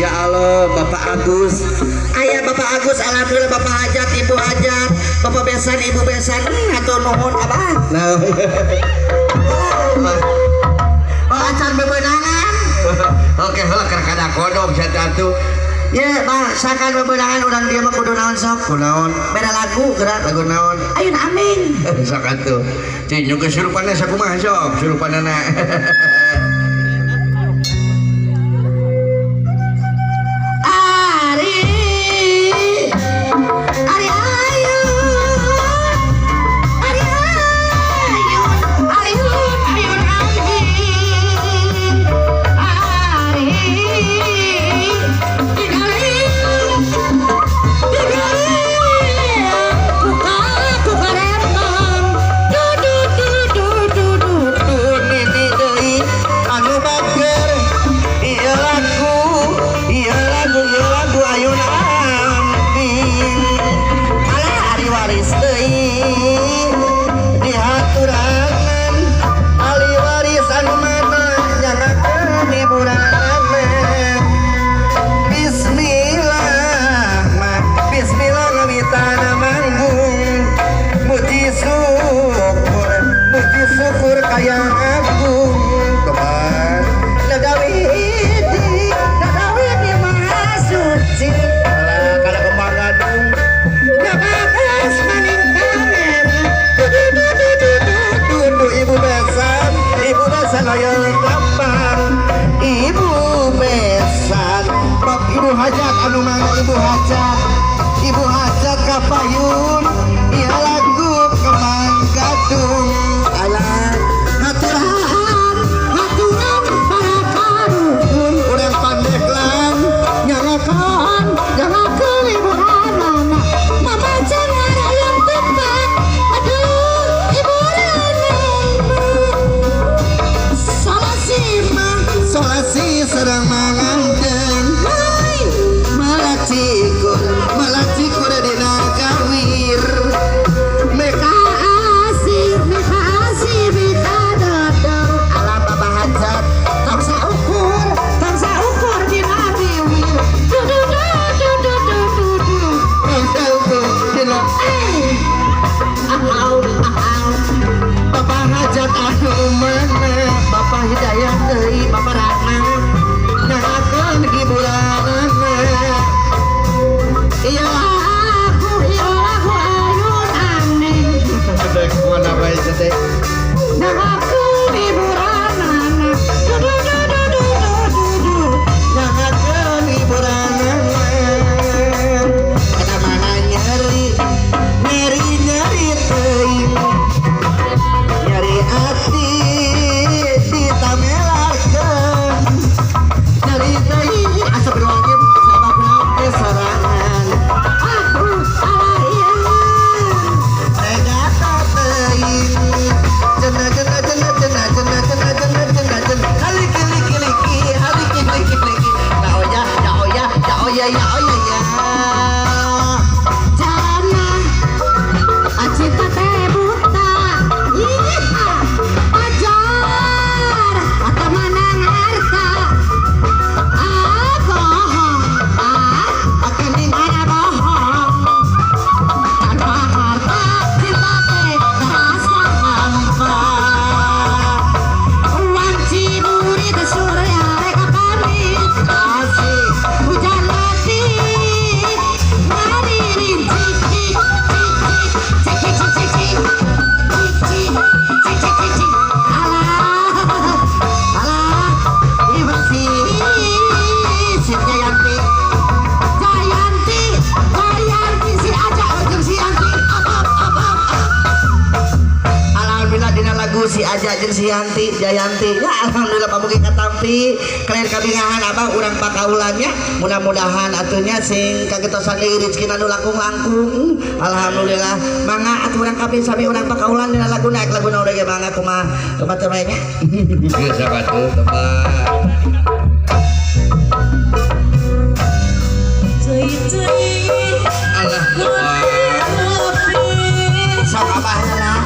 ya Allah Bapak Agus. Ayah Bapak Agus, alhamdulillah Bapak Hajat, Ibu Hajat, Bapak Besan, Ibu Besan, atau nuhun abah. Nah. Oh, acan bebenangan. Oke, heula kada kodok jatuh. Ya, Bang, sakan bebenangan urang dia mah kudu naon sok? Kunaon? Beda lagu gerak lagu naon? Ayeuna amin. Sakan tuh. Cing juga surupanna sakumaha sok? Surupanana. Ibu Hajat kapayun iya lagu kemang gadung ala haturan para kadukun urang pandeglan nyalakan ibu anak mama jangan ayam tembak aduh ibu renang solasi serang mangandeng malacikur dina kawir meka asih meka dadar ala Bapak Hajat tong saukur dina wiwir Bapak Hajat anu mana Bapak Hidayat deui Bapak Ratna nyahakeun hiburan iya aku ayun aneh ada kemana baik sedek nah aku liburan anak nah aku liburan anak ada mana nyeri teing nyeri hati ditamelarkan nyeri teing asap berwajib sabab naon sorangan si Aja jeung si Jayanti ya alhamdulillah pamugi katampi kalian kabingahan abah urang pakaulannya mudah-mudahan atunya sing kagetosan deui rezekina nu langkung-langkung alhamdulillah mangga atuh urang kabeh sami urang pakaulan dina laguna laguna urang ge mangga kumaha teu bae nya geus sabatu tebak Allah sok abahna lah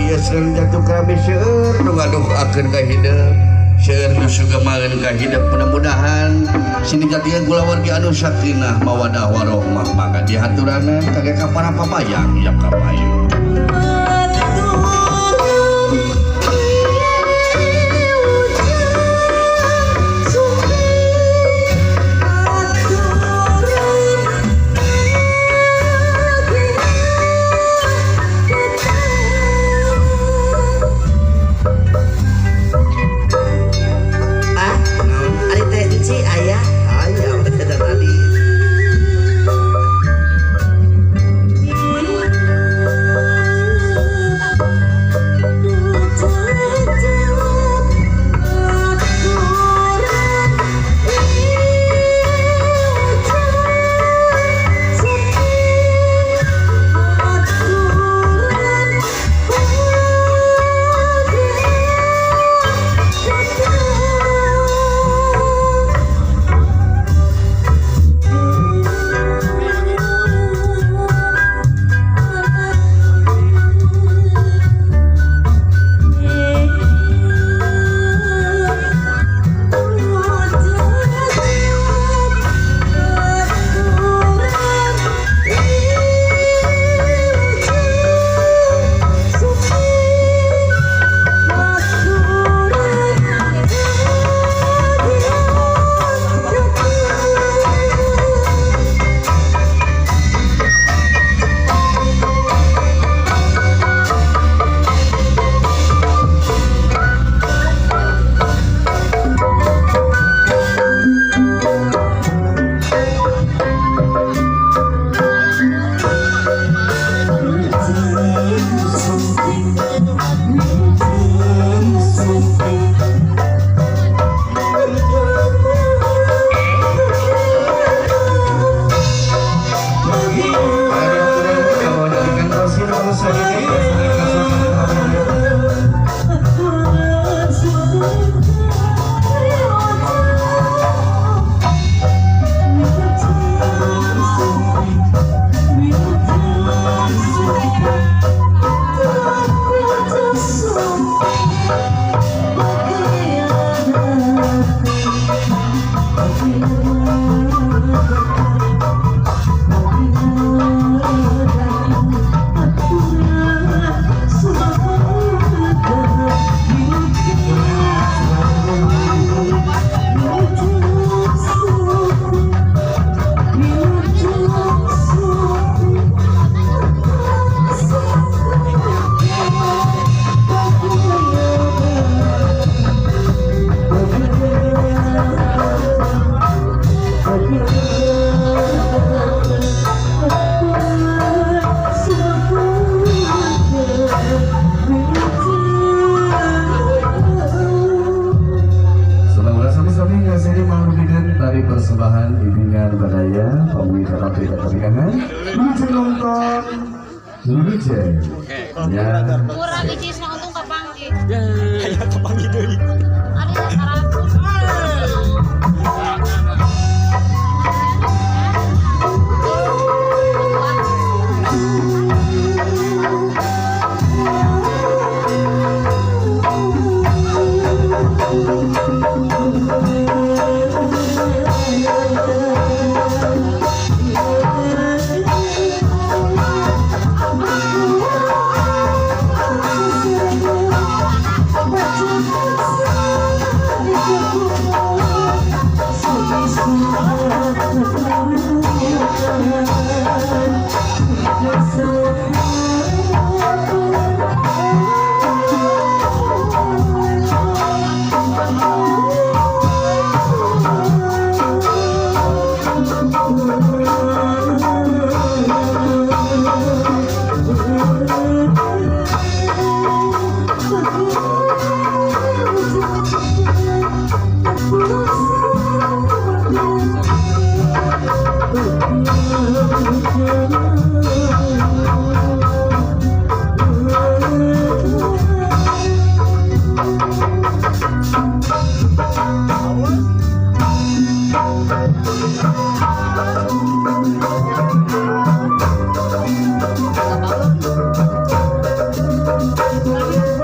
iya sering jatuh kami seueur nu ngadoakeun ka hidup seueur nu sugemaeun ka hidup mudah-mudahan sini jadian kula wargi anu sakinah mawadah warahmah maka dihaturanan kage ka para papayang ya kapayung persembahan ibingan badaya pemirsa tidak pernikahan menuju nonton menuju ya murah bicis na untung kapanggi Kaya kapanggi deui. ada yang 100.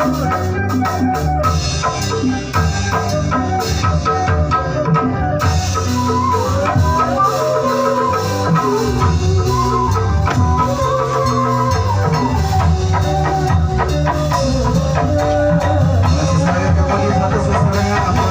Masih saya kembali satu sesarengan apa?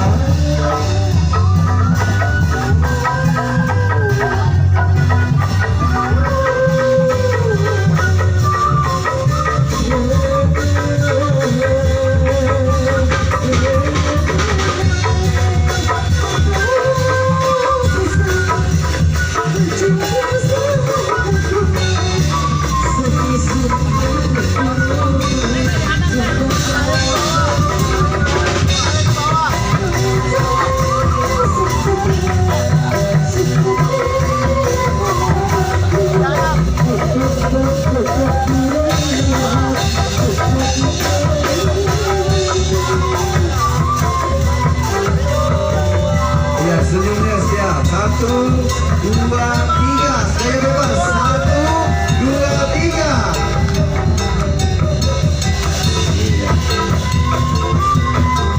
Ya, senyumnya siap. 1, 2, 3. Saya bebas. 1, 2, 3. Iya.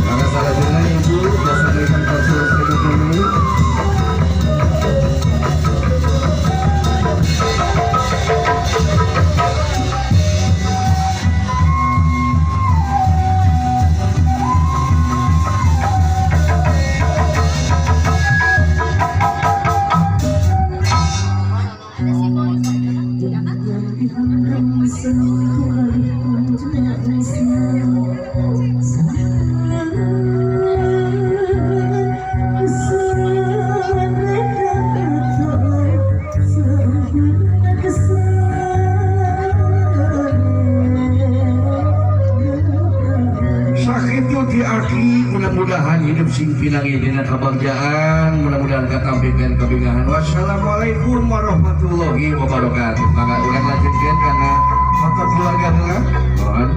Maka salah dengan ibu biasa berikan kartu sedikit ini. Sakit diarti mudah-mudahan hidup sing pinangi dina kebahagiaan, mudah-mudahan katampikan kebingahan. Wassalamualaikum warahmatullahi wabarakatuh. Maka ulang lanjutkan karena foto keluarga dulu. Mohon.